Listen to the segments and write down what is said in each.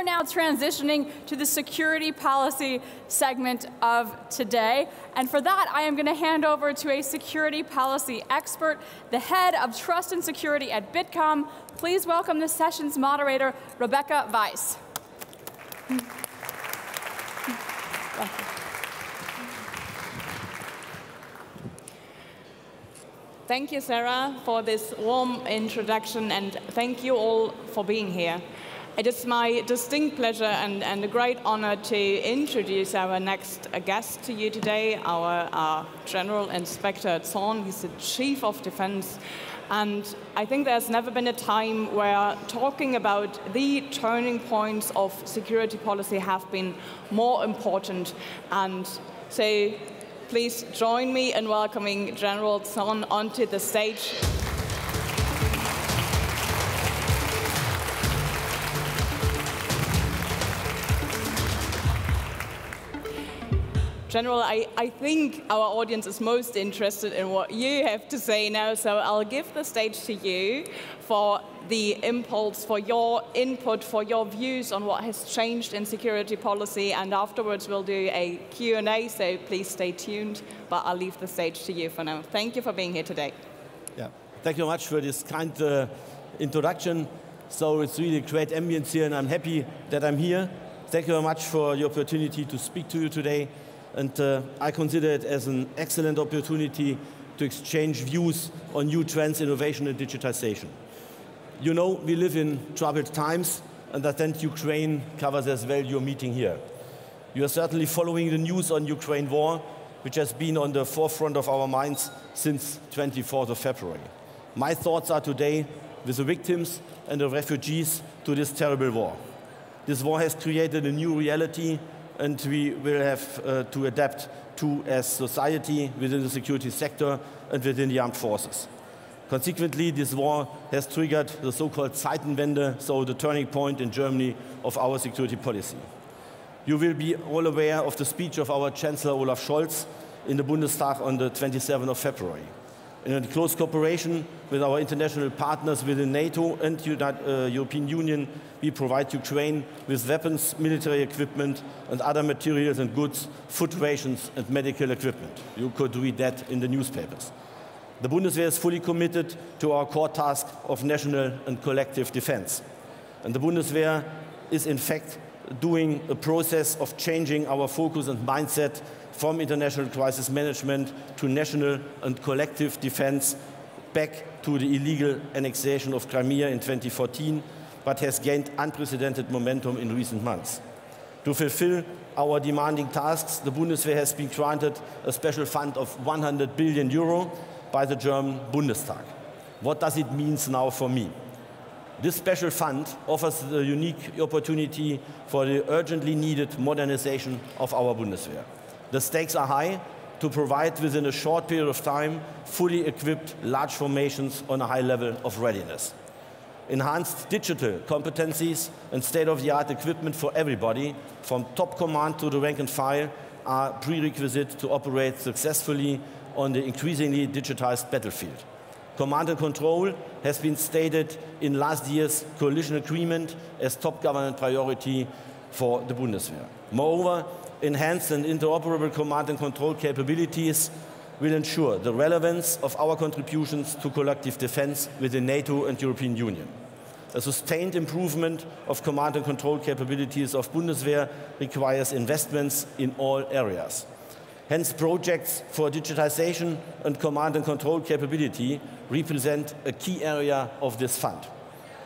are now transitioning to the security policy segment of today. And for that, I am going to hand over to a security policy expert, the head of trust and security at Bitkom. Please welcome the session's moderator, Rebecca Weiss. Thank you, Sarah, for this warm introduction, and thank you all for being here. It is my distinct pleasure and a great honor to introduce our next guest to you today, our General Inspector Zorn. He's the Chief of Defense. And I think there's never been a time where talking about the turning points of security policy have been more important. And so please join me in welcoming General Zorn onto the stage. General, I think our audience is most interested in what you have to say now, so I'll give the stage to you for the impulse, for your input, for your views on what has changed in security policy, and afterwards we'll do a Q&A, so please stay tuned, but I'll leave the stage to you for now. Thank you for being here today. Yeah, thank you very much for this kind introduction. So it's really a great ambience here, and I'm happy that I'm here. Thank you very much for the opportunity to speak to you today. And I consider it as an excellent opportunity to exchange views on new trends, innovation, and digitization. You know, we live in troubled times, and I think Ukraine covers as well your meeting here. You are certainly following the news on Ukraine war, which has been on the forefront of our minds since 24th of February. My thoughts are today with the victims and the refugees to this terrible war. This war has created a new reality, and we will have to adapt to as society within the security sector and within the armed forces. Consequently, this war has triggered the so-called Zeitenwende, so the turning point in Germany of our security policy. You will be all aware of the speech of our Chancellor Olaf Scholz in the Bundestag on the 27th of February. In close cooperation with our international partners within NATO and European Union, we provide Ukraine with weapons, military equipment, and other materials and goods, food rations, and medical equipment. You could read that in the newspapers. The Bundeswehr is fully committed to our core task of national and collective defense. And the Bundeswehr is, in fact, doing a process of changing our focus and mindset from international crisis management to national and collective defense, back to the illegal annexation of Crimea in 2014, but has gained unprecedented momentum in recent months. To fulfill our demanding tasks, the Bundeswehr has been granted a special fund of 100 billion euro by the German Bundestag. What does it mean now for me? This special fund offers a unique opportunity for the urgently needed modernization of our Bundeswehr. The stakes are high to provide within a short period of time fully equipped large formations on a high level of readiness. Enhanced digital competencies and state-of-the-art equipment for everybody, from top command to the rank and file, are prerequisite to operate successfully on the increasingly digitized battlefield. Command and control has been stated in last year's coalition agreement as top government priority for the Bundeswehr. Moreover, enhanced and interoperable command and control capabilities will ensure the relevance of our contributions to collective defense within NATO and European Union. A sustained improvement of command and control capabilities of Bundeswehr requires investments in all areas. Hence, projects for digitization and command and control capability represent a key area of this fund.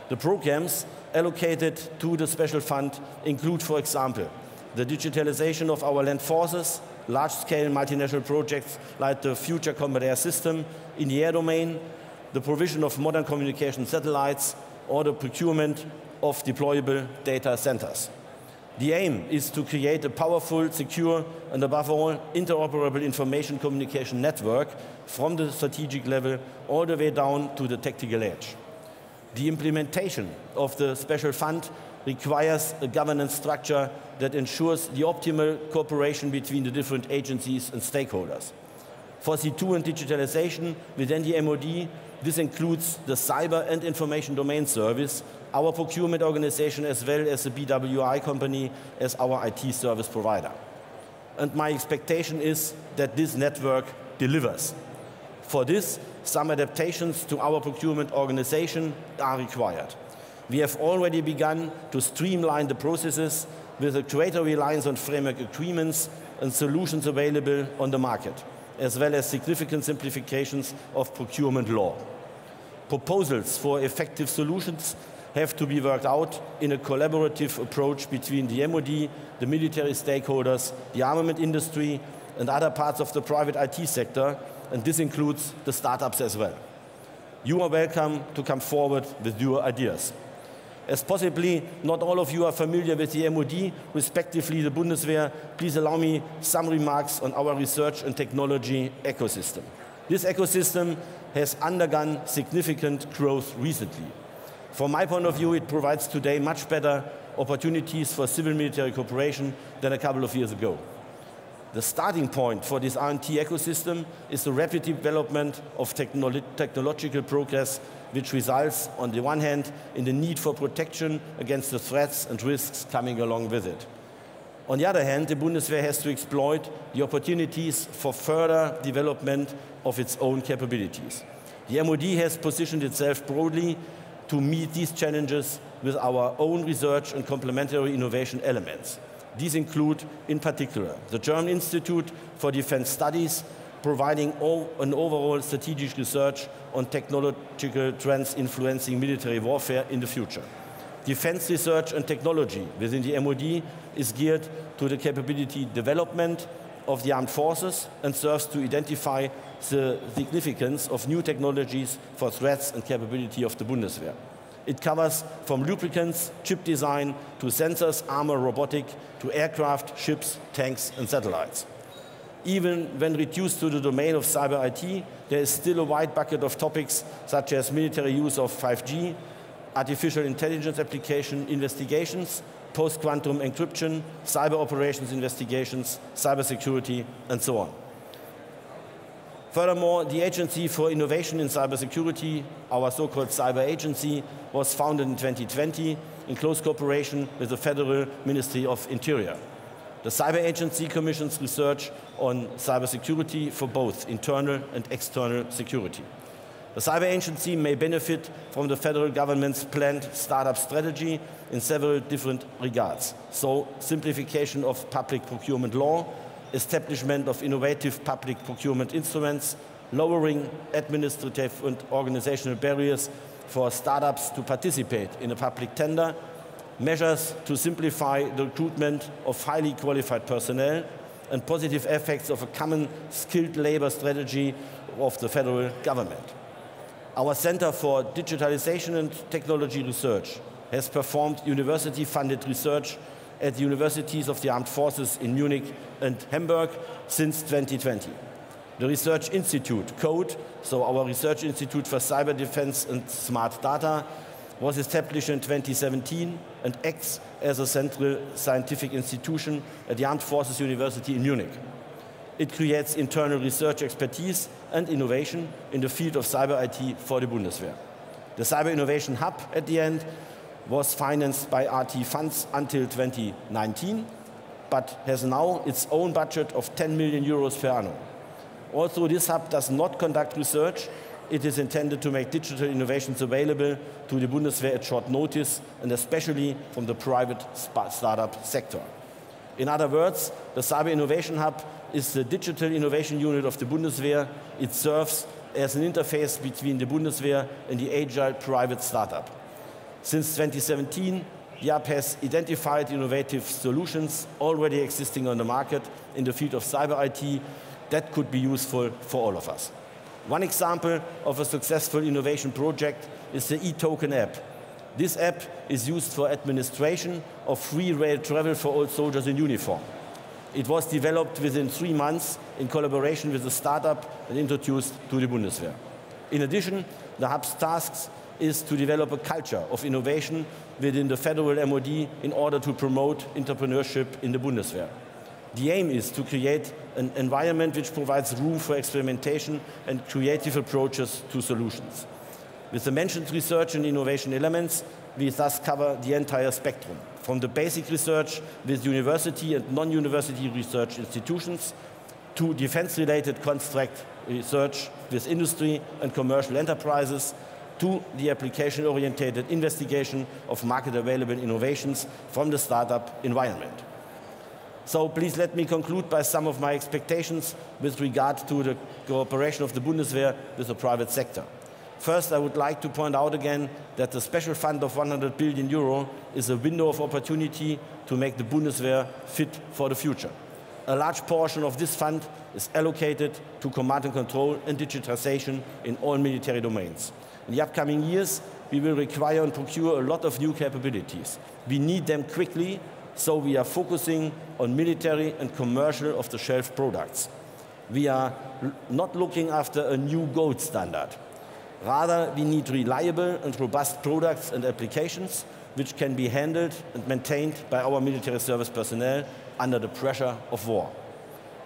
The programs allocated to the special fund include, for example, the digitalization of our land forces, large-scale multinational projects like the Future Combat Air System in the air domain, the provision of modern communication satellites, or the procurement of deployable data centers. The aim is to create a powerful, secure, and above all, interoperable information communication network from the strategic level all the way down to the tactical edge. The implementation of the special fund requires a governance structure that ensures the optimal cooperation between the different agencies and stakeholders. For C2 and digitalization within the MOD, this includes the Cyber and Information Domain Service, our procurement organization as well as the BWI company as our IT service provider. And my expectation is that this network delivers. For this, some adaptations to our procurement organization are required. We have already begun to streamline the processes with a greater reliance on framework agreements and solutions available on the market, as well as significant simplifications of procurement law. Proposals for effective solutions have to be worked out in a collaborative approach between the MOD, the military stakeholders, the armament industry, and other parts of the private IT sector, and this includes the startups as well. You are welcome to come forward with your ideas. As possibly not all of you are familiar with the MOD, respectively the Bundeswehr, please allow me some remarks on our research and technology ecosystem. This ecosystem has undergone significant growth recently. From my point of view, it provides today much better opportunities for civil-military cooperation than a couple of years ago. The starting point for this R&T ecosystem is the rapid development of technological progress, which results, on the one hand, in the need for protection against the threats and risks coming along with it. On the other hand, the Bundeswehr has to exploit the opportunities for further development of its own capabilities. The MOD has positioned itself broadly to meet these challenges with our own research and complementary innovation elements. These include, in particular, the German Institute for Defense Studies, providing an overall strategic research on technological trends influencing military warfare in the future. Defense research and technology within the MOD is geared to the capability development of the armed forces and serves to identify the significance of new technologies for threats and capability of the Bundeswehr. It covers from lubricants, chip design, to sensors, armor, robotic, to aircraft, ships, tanks, and satellites. Even when reduced to the domain of cyber IT, there is still a wide bucket of topics such as military use of 5G, artificial intelligence application investigations, post-quantum encryption, cyber operations investigations, cybersecurity, and so on. Furthermore, the Agency for Innovation in Cybersecurity, our so-called Cyber Agency, was founded in 2020 in close cooperation with the Federal Ministry of Interior. The Cyber Agency commissions research on cybersecurity for both internal and external security. The Cyber Agency may benefit from the federal government's planned startup strategy in several different regards. So, simplification of public procurement law, establishment of innovative public procurement instruments, lowering administrative and organizational barriers for startups to participate in a public tender, measures to simplify the recruitment of highly qualified personnel, and positive effects of a common skilled labor strategy of the federal government. Our Center for Digitalisation and Technology Research has performed university-funded research at the universities of the armed forces in Munich and Hamburg since 2020. The Research Institute, CODE, so our Research Institute for Cyber Defense and Smart Data, was established in 2017 and acts as a central scientific institution at the Armed Forces University in Munich. It creates internal research expertise and innovation in the field of cyber IT for the Bundeswehr. The Cyber Innovation Hub, at the end, was financed by RT funds until 2019, but has now its own budget of 10 million euros per annum. Although this hub does not conduct research, it is intended to make digital innovations available to the Bundeswehr at short notice, and especially from the private startup sector. In other words, the Cyber Innovation Hub is the digital innovation unit of the Bundeswehr. It serves as an interface between the Bundeswehr and the agile private startup. Since 2017, the hub has identified innovative solutions already existing on the market in the field of cyber IT that could be useful for all of us. One example of a successful innovation project is the e-token app. This app is used for administration of free rail travel for all soldiers in uniform. It was developed within 3 months in collaboration with a startup and introduced to the Bundeswehr. In addition, the hub's tasks is to develop a culture of innovation within the federal MOD in order to promote entrepreneurship in the Bundeswehr. The aim is to create an environment which provides room for experimentation and creative approaches to solutions. With the mentioned research and innovation elements, we thus cover the entire spectrum, from the basic research with university and non-university research institutions, to defense-related contract research with industry and commercial enterprises, to the application-oriented investigation of market-available innovations from the startup environment. So please let me conclude by some of my expectations with regard to the cooperation of the Bundeswehr with the private sector. First, I would like to point out again that the special fund of 100 billion euro is a window of opportunity to make the Bundeswehr fit for the future. A large portion of this fund is allocated to command and control and digitalization in all military domains. In the upcoming years, we will require and procure a lot of new capabilities. We need them quickly, so we are focusing on military and commercial off-the-shelf products. We are not looking after a new gold standard. Rather, we need reliable and robust products and applications which can be handled and maintained by our military service personnel under the pressure of war.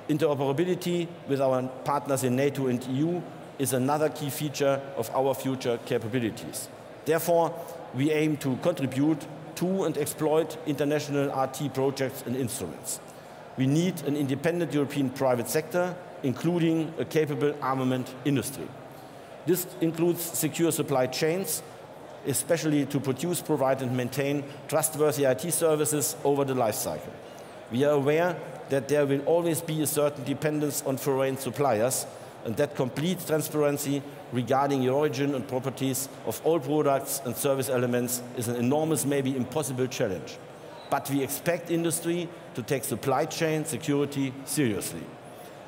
Interoperability with our partners in NATO and EU is another key feature of our future capabilities. Therefore, we aim to contribute to and exploit international RT projects and instruments. We need an independent European private sector, including a capable armament industry. This includes secure supply chains, especially to produce, provide and maintain trustworthy IT services over the life cycle. We are aware that there will always be a certain dependence on foreign suppliers, and that complete transparency regarding the origin and properties of all products and service elements is an enormous, maybe impossible challenge. But we expect industry to take supply chain security seriously.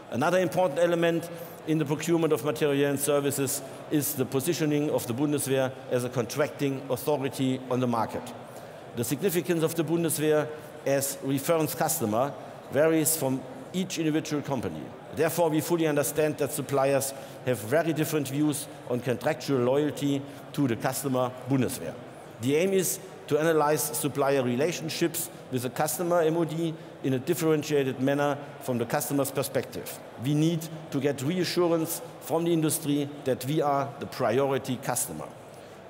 Another important element in the procurement of material and services is the positioning of the Bundeswehr as a contracting authority on the market. The significance of the Bundeswehr as reference customer varies from each individual company. Therefore, we fully understand that suppliers have very different views on contractual loyalty to the customer Bundeswehr. The aim is to analyze supplier relationships with the customer MOD in a differentiated manner from the customer's perspective. We need to get reassurance from the industry that we are the priority customer.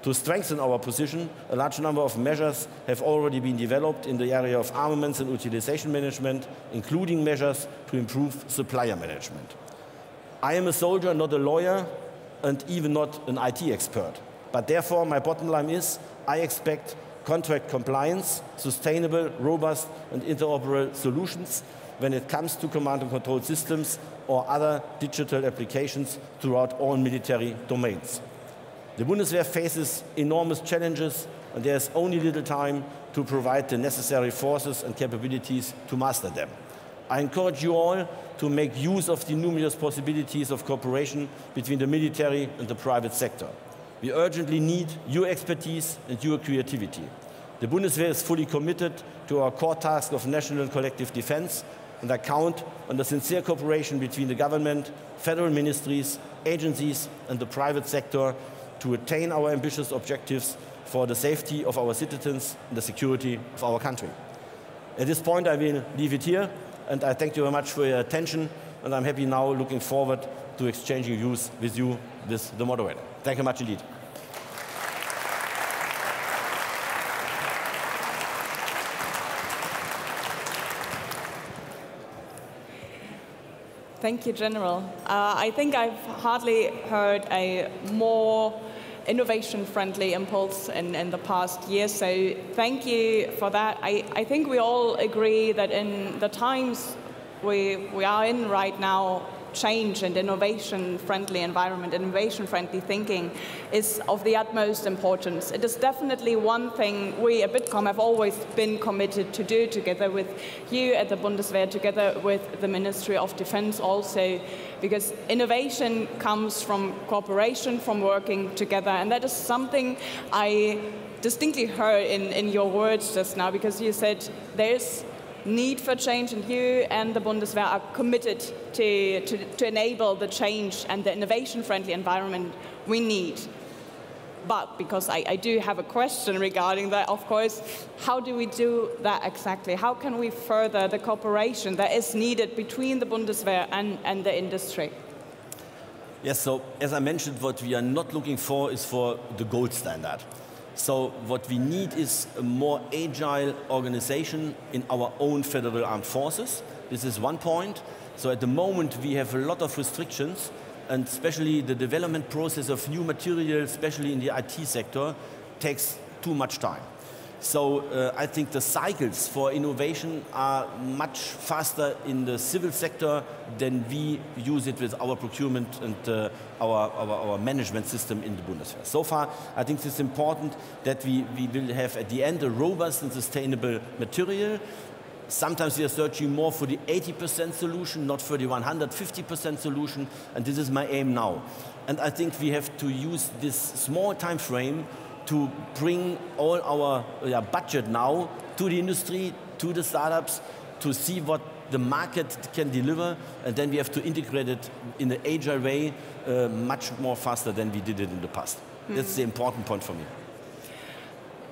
To strengthen our position, a large number of measures have already been developed in the area of armaments and utilization management, including measures to improve supplier management. I am a soldier, not a lawyer, and even not an IT expert. But therefore, my bottom line is, I expect contract compliance, sustainable, robust, and interoperable solutions when it comes to command and control systems or other digital applications throughout all military domains. The Bundeswehr faces enormous challenges, and there is only little time to provide the necessary forces and capabilities to master them. I encourage you all to make use of the numerous possibilities of cooperation between the military and the private sector. We urgently need your expertise and your creativity. The Bundeswehr is fully committed to our core task of national and collective defense, and I count on the sincere cooperation between the government, federal ministries, agencies, and the private sector to attain our ambitious objectives for the safety of our citizens and the security of our country. At this point, I will leave it here, and I thank you very much for your attention, and I'm happy now looking forward to exchanging views with you, with the moderator. Thank you much indeed. Thank you, General. I think I've hardly heard a more innovation-friendly impulse in the past year, so thank you for that. I think we all agree that in the times we are in right now, change and innovation-friendly environment, innovation-friendly thinking is of the utmost importance. It is definitely one thing we at Bitkom have always been committed to do together with you at the Bundeswehr, together with the Ministry of Defense also, because innovation comes from cooperation, from working together, and that is something I distinctly heard in your words just now, because you said there's need for change, and you and the Bundeswehr are committed to enable the change and the innovation-friendly environment we need. But because I do have a question regarding that, of course, how do we do that exactly? How can we further the cooperation that is needed between the Bundeswehr and the industry? Yes, so as I mentioned, what we are not looking for is for the gold standard. So what we need is a more agile organization in our own federal armed forces. This is one point. So at the moment we have a lot of restrictions, and especially the development process of new material, especially in the IT sector, takes too much time. So I think the cycles for innovation are much faster in the civil sector than we use it with our procurement and our management system in the Bundeswehr. So far, I think it's important that we will have at the end a robust and sustainable material. Sometimes we are searching more for the 80% solution, not for the 150% solution, and this is my aim now. And I think we have to use this small time frame to bring all our budget now to the industry, to the startups, to see what the market can deliver, and then we have to integrate it in an agile way much more faster than we did it in the past. That's the important point for me.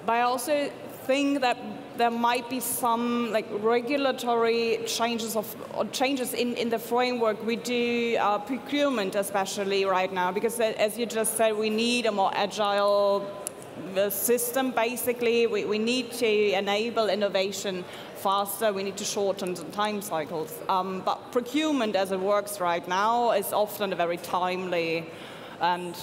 But I also think that there might be some regulatory changes changes in the framework we do procurement, especially right now, because as you just said, we need a more agile system. Basically, we need to enable innovation faster. We need to shorten the time cycles. But procurement, as it works right now, is often a very timely and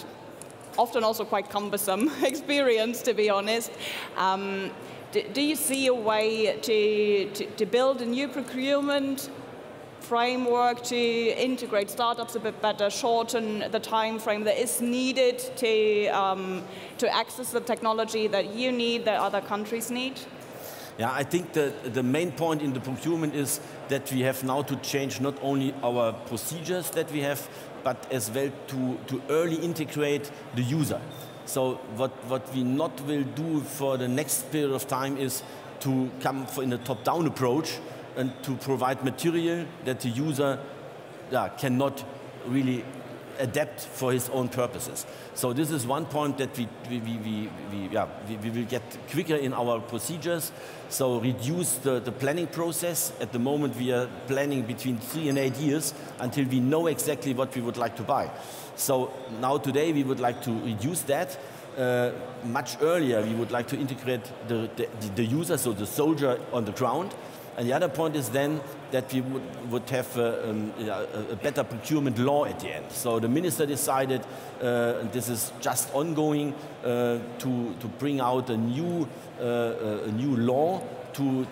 often also quite cumbersome experience, to be honest. Do you see a way to build a new procurement framework to integrate startups a bit better, shorten the time frame that is needed to access the technology that you need, that other countries need? Yeah, I think the main point in the procurement is that we have now to change not only our procedures that we have, but as well to early integrate the user. So what we not will do for the next period of time is to come in a top-down approach and to provide material that the user cannot really adapt for his own purposes. So this is one point that we will get quicker in our procedures. So reduce the planning process. At the moment we are planning between 3 and 8 years until we know exactly what we would like to buy. So now today we would like to reduce that. Much earlier we would like to integrate the user, so the soldier on the ground. And the other point is then that we would have a better procurement law at the end. So the minister decided, and this is just ongoing, to bring out a new law to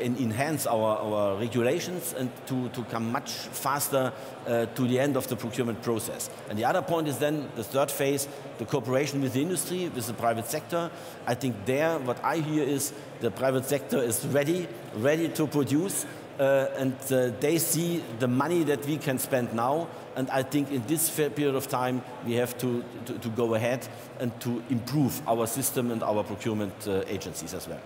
enhance our regulations and to come much faster to the end of the procurement process. And the other point is then the third phase, the cooperation with the industry, with the private sector. I think there, what I hear is the private sector is ready to produce, and they see the money that we can spend now. And I think in this period of time, we have to go ahead and to improve our system and our procurement agencies as well.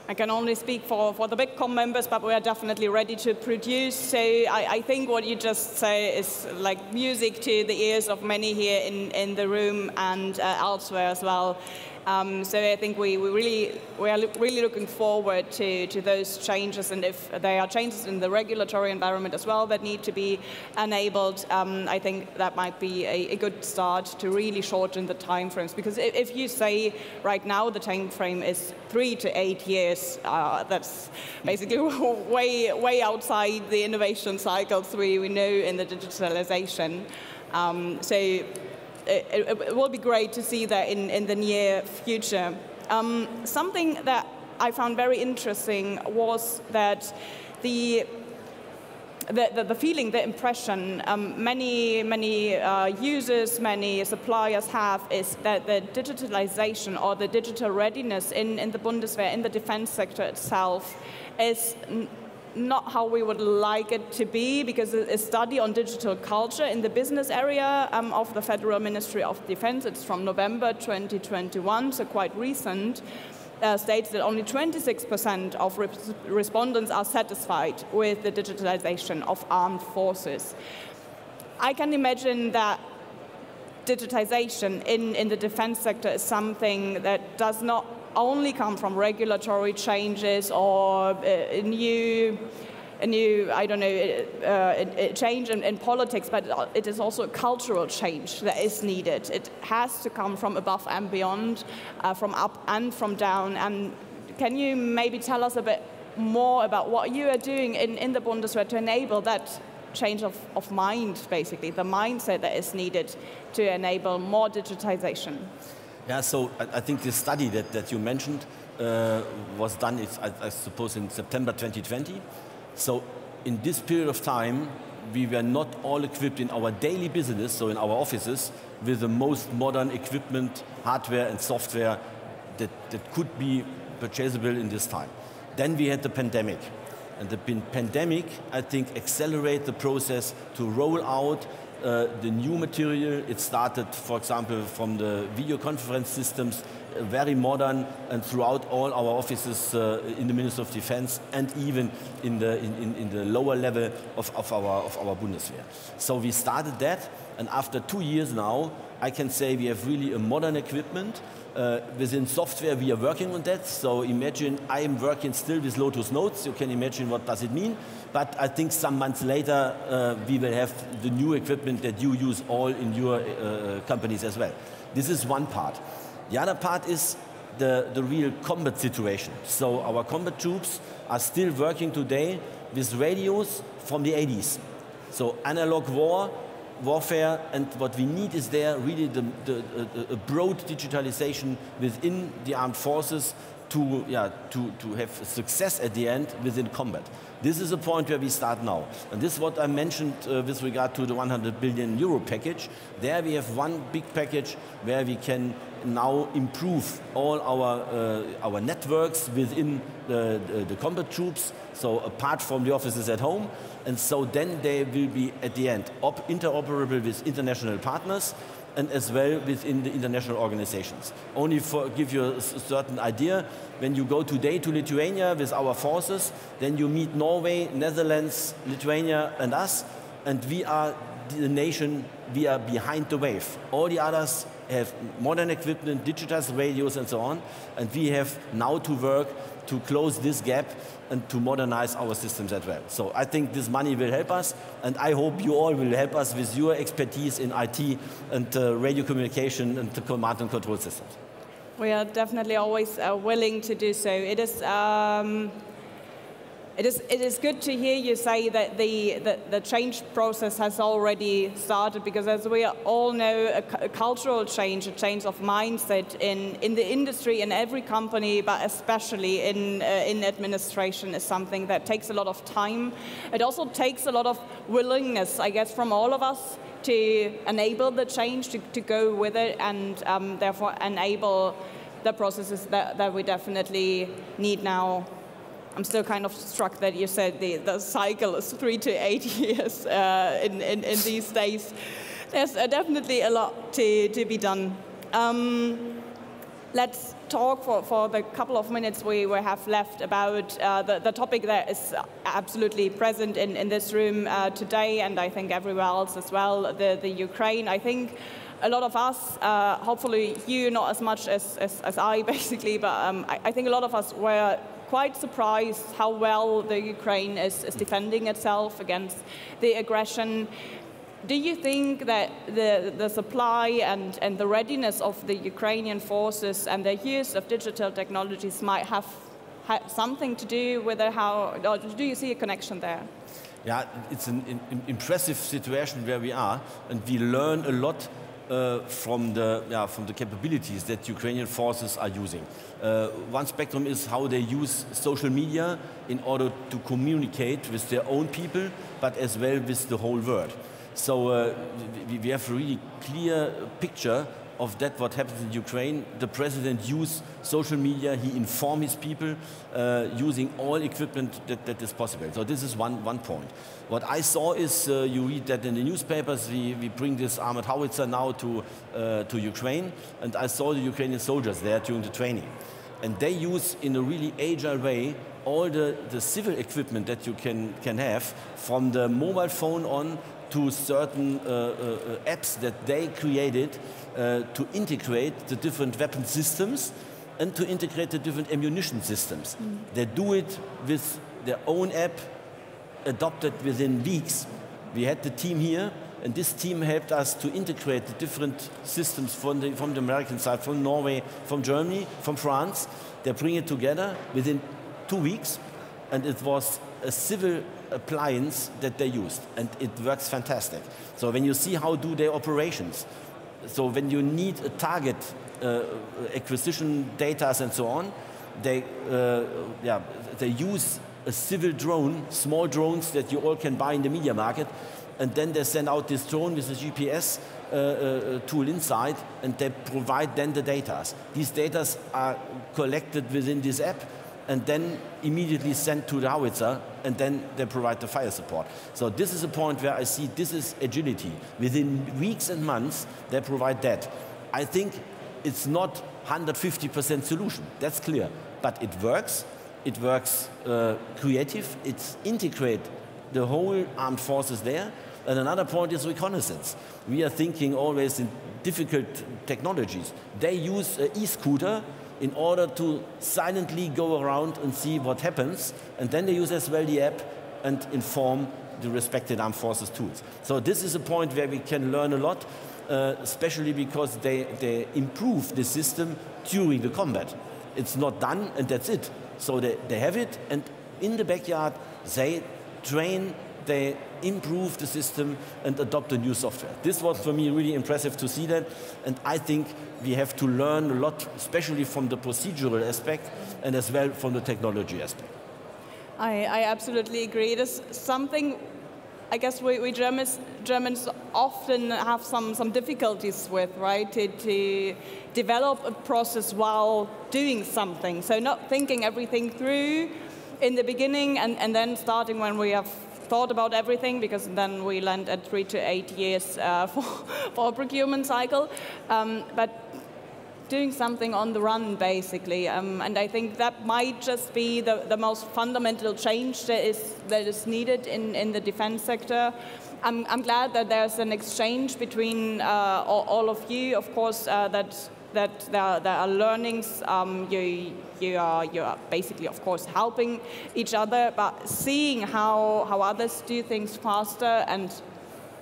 I can only speak for the Bitkom members, but we are definitely ready to produce. So I think what you just say is like music to the ears of many here in the room and elsewhere as well. So I think we are really looking forward to those changes, and if there are changes in the regulatory environment as well that need to be enabled, I think that might be a good start to really shorten the time frames. Because if you say right now the time frame is 3 to 8 years, that's basically way outside the innovation cycles we know in the digitalization. So it will be great to see that in the near future. Something that I found very interesting was that the feeling, the impression many users, many suppliers have is that the digitalization or the digital readiness in the Bundeswehr, in the defense sector itself, is not how we would like it to be, because a study on digital culture in the business area of the Federal Ministry of Defense, it's from November 2021, so quite recent, states that only 26% of respondents are satisfied with the digitalization of armed forces. I can imagine that digitization in the defense sector is something that does not only come from regulatory changes or new a new, I don't know, a change in politics, but it is also a cultural change that is needed. It has to come from above and beyond, from up and from down. And can you maybe tell us a bit more about what you are doing in the Bundeswehr to enable that change of mind, basically, the mindset that is needed to enable more digitization? Yeah, so I think the study that you mentioned was done, I suppose, in September 2020. So in this period of time, we were not all equipped in our daily business, so in our offices, with the most modern equipment, hardware and software that could be purchasable in this time. Then we had the pandemic. And the pandemic, I think, accelerated the process to roll out the new material. It started, for example, from the video conference systems, very modern, and throughout all our offices in the Ministry of Defense, and even in the lower level of our Bundeswehr. So we started that, and after 2 years now, I can say we have really a modern equipment. Within software, we are working on that. So imagine I am working still with Lotus Notes. You can imagine what does it mean. But I think some months later, we will have the new equipment that you use all in your companies as well. This is one part. The other part is the real combat situation. So our combat troops are still working today with radios from the 80s. So analog warfare, and what we need is there really a broad digitalization within the armed forces to have success at the end within combat. This is a point where we start now. And this is what I mentioned with regard to the 100 billion euro package. There we have one big package where we can now improve all our networks within the combat troops, so apart from the officers at home. And so then they will be, at the end, interoperable with international partners and as well within the international organizations. Only to give you a certain idea, when you go today to Lithuania with our forces, then you meet Norway, Netherlands, Lithuania and us, and we are the nation, we are behind the wave. All the others have modern equipment, digitized radios and so on, and we have now to work to close this gap and to modernize our systems as well. So I think this money will help us, and I hope you all will help us with your expertise in IT and radio communication and the command and control systems. We are definitely always willing to do so. It is good to hear you say that the change process has already started, because as we all know, a cultural change, a change of mindset in the industry, in every company, but especially in administration, is something that takes a lot of time. It also takes a lot of willingness, I guess, from all of us to enable the change, to go with it, and therefore enable the processes that we definitely need now. I'm still kind of struck that you said the cycle is 3 to 8 years in these days. There's definitely a lot to be done. Let's talk for the couple of minutes we have left about the topic that is absolutely present in this room today, and I think everywhere else as well, the Ukraine. I think a lot of us, hopefully you not as much as I basically, but I think a lot of us were quite surprised how well the Ukraine is defending itself against the aggression. Do you think that the supply and the readiness of the Ukrainian forces and their use of digital technologies might have had something to do with it? Or do you see a connection there? Yeah, it's an impressive situation where we are, and we learn a lot from the capabilities that Ukrainian forces are using. One spectrum is how they use social media in order to communicate with their own people, but as well with the whole world. So we have a really clear picture of that, what happens in Ukraine. The president used social media, he informed his people using all equipment that is possible. So this is one point. What I saw is, you read that in the newspapers, we bring this armored howitzer now to Ukraine, and I saw the Ukrainian soldiers there during the training. And they use, in a really agile way, all the civil equipment that you can have, from the mobile phone on to certain apps that they created to integrate the different weapon systems and to integrate the different ammunition systems. They do it with their own app adopted within weeks. We had the team here, and this team helped us to integrate the different systems from the American side, from Norway, from Germany, from France. They bring it together within 2 weeks, and it was a civil appliance that they used, and it works fantastic. So when you see how do their operations, so when you need a target acquisition data and so on, they use a civil drone, small drones that you all can buy in the media market, and then they send out this drone with a GPS tool inside, and they provide then the data. These data are collected within this app, and then immediately sent to the howitzer, and then they provide the fire support. So this is a point where I see this is agility. Within weeks and months, they provide that. I think it's not 150% solution, that's clear, but it works creative, it's integrate the whole armed forces there. And another point is reconnaissance. We are thinking always in difficult technologies. They use an e-scooter in order to silently go around and see what happens, and then they use as well the app and inform the respected armed forces tools. So this is a point where we can learn a lot, especially because they improve the system during the combat. It's not done and that's it. So they have it, and in the backyard they train, they improve the system and adopt the new software. This was for me really impressive to see that, and I think we have to learn a lot, especially from the procedural aspect and as well from the technology aspect. I absolutely agree. It is something I guess we Germans often have some difficulties with, right? To develop a process while doing something. So not thinking everything through in the beginning and then starting when we have thought about everything, because then we land at 3 to 8 years for a procurement cycle. But doing something on the run, basically. And I think that might just be the most fundamental change that is needed in the defense sector. I'm glad that there's an exchange between all of you, of course, that there are learnings. You are basically, of course, helping each other, but seeing how others do things faster and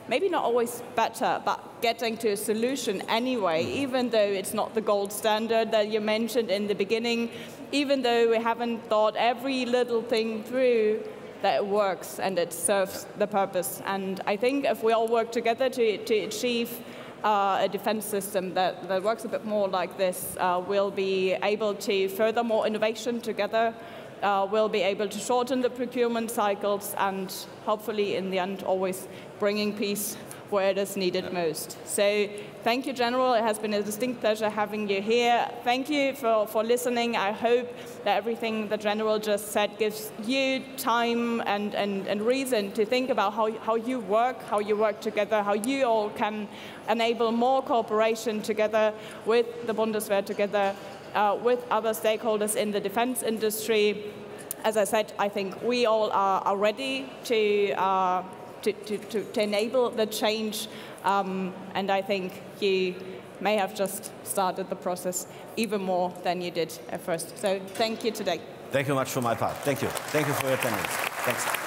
maybe not always better, but getting to a solution anyway, even though it's not the gold standard that you mentioned in the beginning, even though we haven't thought every little thing through, that it works and it serves the purpose. And I think if we all work together to achieve a defense system that works a bit more like this, we'll be able to further more innovation together. We'll be able to shorten the procurement cycles and hopefully in the end always bringing peace where it is needed most. So thank you, General. It has been a distinct pleasure having you here. Thank you for listening. I hope that everything the General just said gives you time and reason to think about how you work together, how you all can enable more cooperation together with the Bundeswehr, together with other stakeholders in the defense industry. As I said, I think we all are ready to enable the change, and I think you may have just started the process even more than you did at first. So thank you today. Thank you much for my part. Thank you. Thank you for your attendance. Thanks.